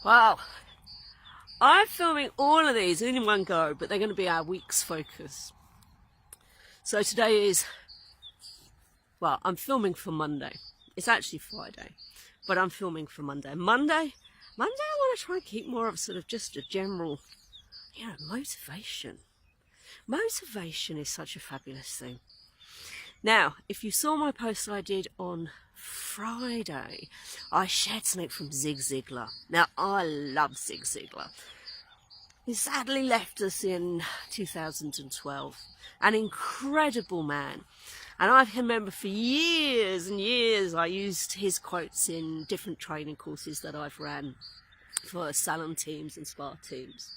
Well, I'm filming all of these in one go, but they're going to be our week's focus. So today is, well, I'm filming for Monday. It's actually Friday, but I'm filming for Monday. Monday, I want to try and keep more of sort of just a general, motivation. Motivation is such a fabulous thing. Now, if you saw my post I did on Friday, I shared something from Zig Ziglar. Now, I love Zig Ziglar. He sadly left us in 2012. An incredible man. And I can remember for years and years I used his quotes in different training courses that I've ran for Salon teams and spa teams.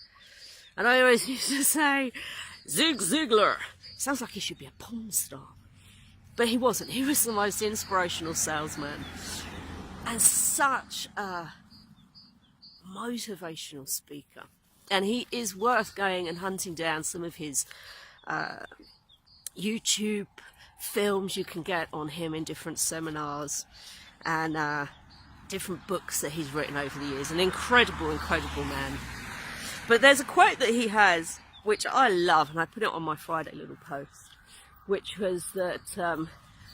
And I always used to say, Zig Ziglar. Sounds like he should be a porn star. But he wasn't. He was the most inspirational salesman. And such a motivational speaker. And he is worth going and hunting down some of his YouTube films you can get on him in different seminars and different books that he's written over the years. An incredible, incredible man. But there's a quote that he has, which I love, and I put it on my Friday little post, which was that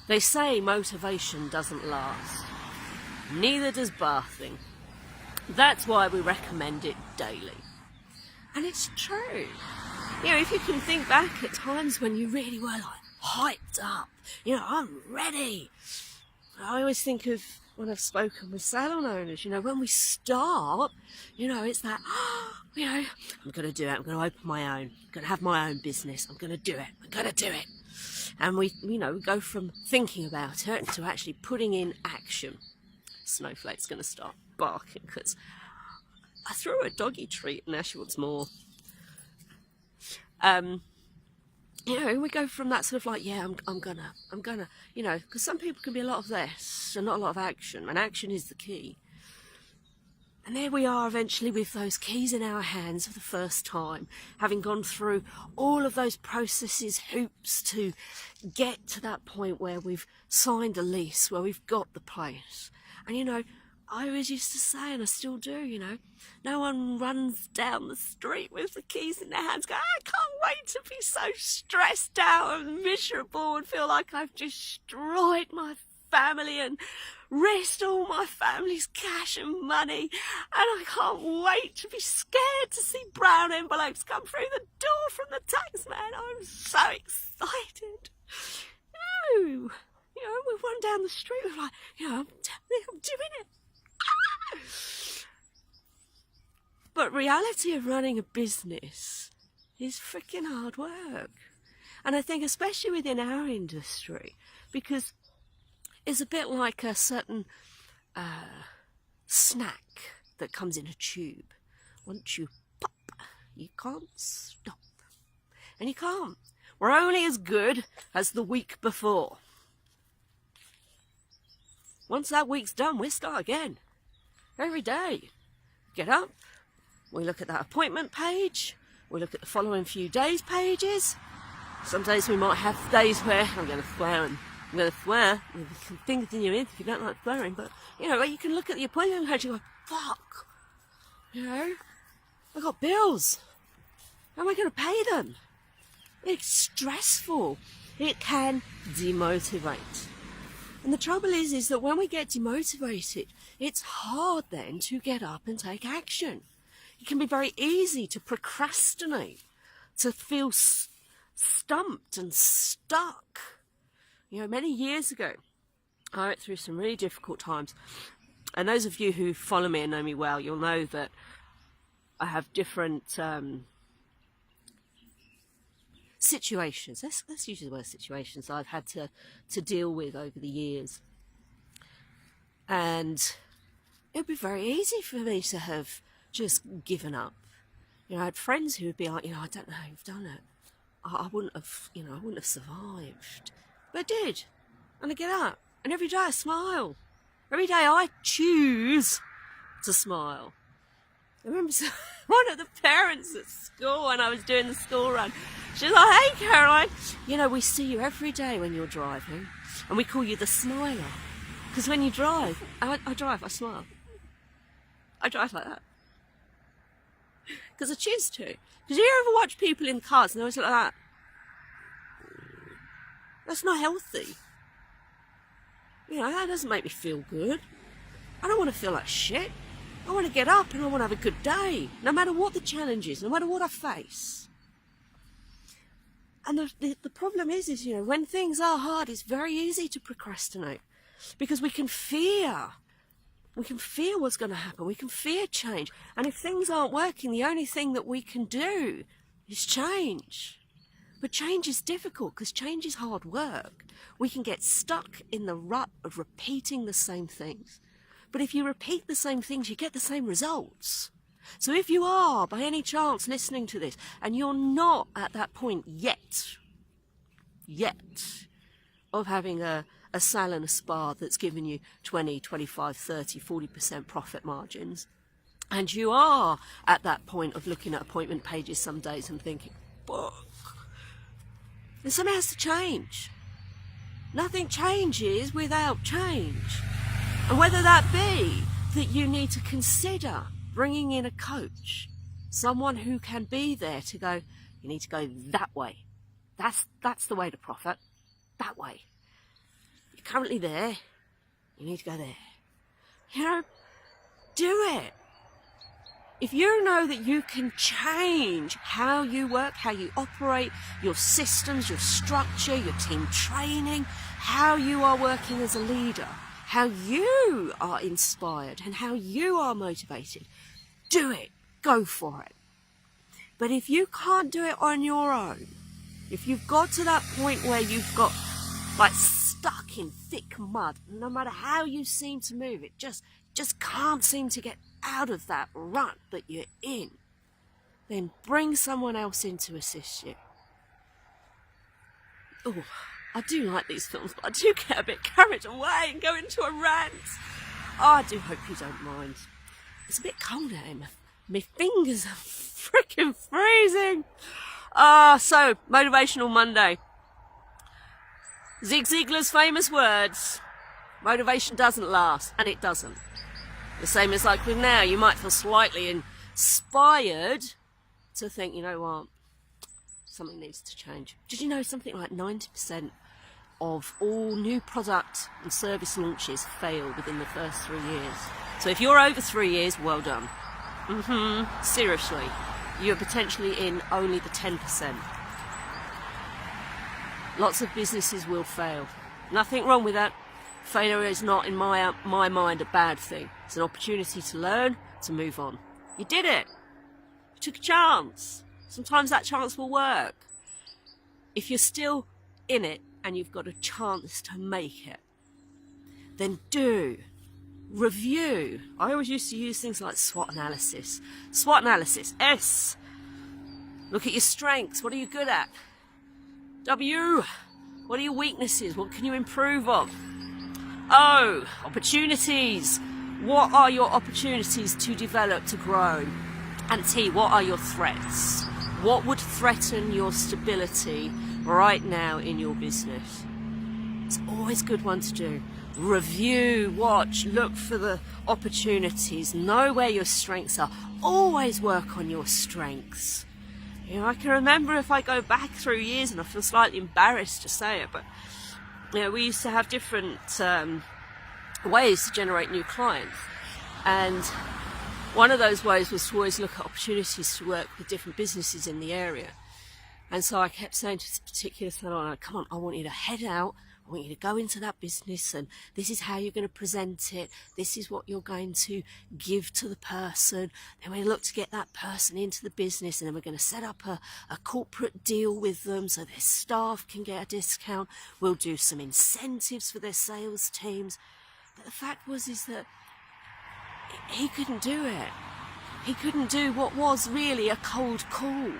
they say motivation doesn't last. Neither does bathing. That's why we recommend it daily. And it's true. If you can think back at times when you really were like hyped up, I'm ready. I always think of when I've spoken with salon owners, when we start, it's that, I'm going to do it. I'm going to open my own. I'm going to have my own business. I'm going to do it. I'm going to do it. And we go from thinking about it to actually putting in action. Snowflake's going to start barking because I threw her a doggy treat and now she wants more. We go from that sort of like, I'm gonna, because some people can be a lot of this and not a lot of action, and action is the key. And there we are eventually with those keys in our hands for the first time, having gone through all of those processes, hoops to get to that point where we've signed a lease, where we've got the place. And I always used to say, and I still do, no one runs down the street with the keys in their hands going, I can't wait to be so stressed out and miserable and feel like I've destroyed my family and risked all my family's cash and money, and I can't wait to be scared to see brown envelopes come through the door from the tax man. I'm so excited. No, we run down the street, we're like, I'm doing it. But reality of running a business is freaking hard work. And I think especially within our industry, because it's a bit like a certain snack that comes in a tube. Once you pop, you can't stop. And you can't. We're only as good as the week before. Once that week's done, we start again. Every day. Get up, we look at that appointment page, we look at the following few days pages. Some days we might have days where I'm going to swear, with some things in your ears if you don't like swearing, but where you can look at the appointment page and go, fuck, I've got bills. How am I going to pay them? It's stressful. It can demotivate. And the trouble is that when we get demotivated, it's hard then to get up and take action. It can be very easy to procrastinate, to feel stumped and stuck. Many years ago, I went through some really difficult times. And those of you who follow me and know me well, you'll know that I have different situations. Let's use the word situations I've had to deal with over the years. And it would be very easy for me to have just given up. I had friends who would be like, I don't know how you've done it. I wouldn't have survived. But I did. And I get up. And every day I smile. Every day I choose to smile. I remember one of the parents at school when I was doing the school run. She was like, hey Caroline, we see you every day when you're driving and we call you the smiler. Because when you drive, I drive, I smile. I drive like that. because I choose to. Because you ever watch people in cars and they're always like that? That's not healthy. You know, that doesn't make me feel good. I don't want to feel like shit. I want to get up and I want to have a good day, no matter what the challenge is, no matter what I face. And the problem is, you know, when things are hard, it's very easy to procrastinate because we can fear. We can fear what's going to happen. We can fear change. And if things aren't working, the only thing that we can do is change. But change is difficult because change is hard work. We can get stuck in the rut of repeating the same things. But if you repeat the same things, you get the same results. So if you are, by any chance, listening to this, and you're not at that point yet, of having a salon, a spa that's given you 20, 25, 30, 40% profit margins, and you are at that point of looking at appointment pages some days and thinking, fuck, then something has to change. Nothing changes without change. And whether that be that you need to consider bringing in a coach, someone who can be there to go, you need to go that way. That's the way to profit. That way. You're currently there. You need to go there. You know, do it. If you know that you can change how you work, how you operate, your systems, your structure, your team training, how you are working as a leader, how you are inspired and how you are motivated, do it. Go for it. But if you can't do it on your own, if you've got to that point where you've got like stuck in thick mud, no matter how you seem to move, it just can't seem to get out of that rut that you're in, then bring someone else in to assist you. Oh, I do like these films, but I do get a bit carried away and go into a rant. Oh, I do hope you don't mind. It's a bit cold out here. My fingers are freaking freezing. So, Motivational Monday. Zig Ziglar's famous words. Motivation doesn't last, and it doesn't. The same as like with now, you might feel slightly inspired to think, you know what, something needs to change. Did you know something like 90% of all new product and service launches fail within the first 3 years? So if you're over 3 years, well done. Seriously, you're potentially in only the 10%. Lots of businesses will fail. Nothing wrong with that. Failure is not, in my mind, a bad thing. It's an opportunity to learn, to move on. You did it. You took a chance. Sometimes that chance will work. If you're still in it and you've got a chance to make it, then do. Review. I always used to use things like SWOT analysis. SWOT analysis. S. Look at your strengths. What are you good at? W. What are your weaknesses? What can you improve on? O. Opportunities. What are your opportunities to develop, to grow? And T. What are your threats? What would threaten your stability right now in your business? It's always a good one to do. Review, watch, look for the opportunities, know where your strengths are. Always work on your strengths. You know, I can remember, if I go back through years, and I feel slightly embarrassed to say it, but you know, we used to have different ways to generate new clients, and one of those ways was to always look at opportunities to work with different businesses in the area. And so I kept saying to this particular salon, come on, I want you to head out, I want you to go into that business, and this is how you're going to present it. This is what you're going to give to the person. Then we look to get that person into the business, and then we're going to set up a corporate deal with them so their staff can get a discount. We'll do some incentives for their sales teams. But the fact was that he couldn't do it. He couldn't do what was really a cold call.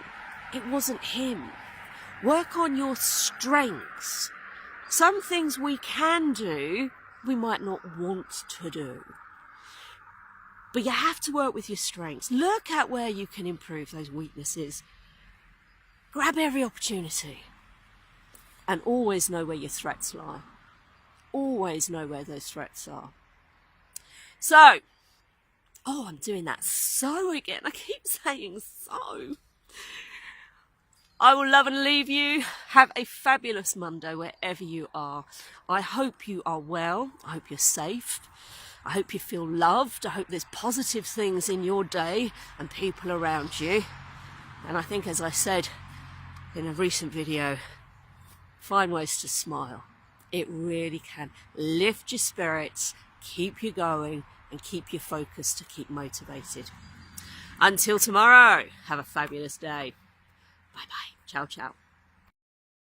It wasn't him. Work on your strengths. Some things we can do, we might not want to do. But you have to work with your strengths. Look at where you can improve those weaknesses. Grab every opportunity. And always know where your threats lie. Always know where those threats are. So, Oh, I'm doing that so again. I keep saying so. I will love and leave you. Have a fabulous Monday wherever you are. I hope you are well. I hope you're safe. I hope you feel loved. I hope there's positive things in your day and people around you. And I think, as I said in a recent video, find ways to smile. It really can lift your spirits, keep you going, and keep you focused to keep motivated. Until tomorrow, have a fabulous day. Bye bye. Ciao, ciao.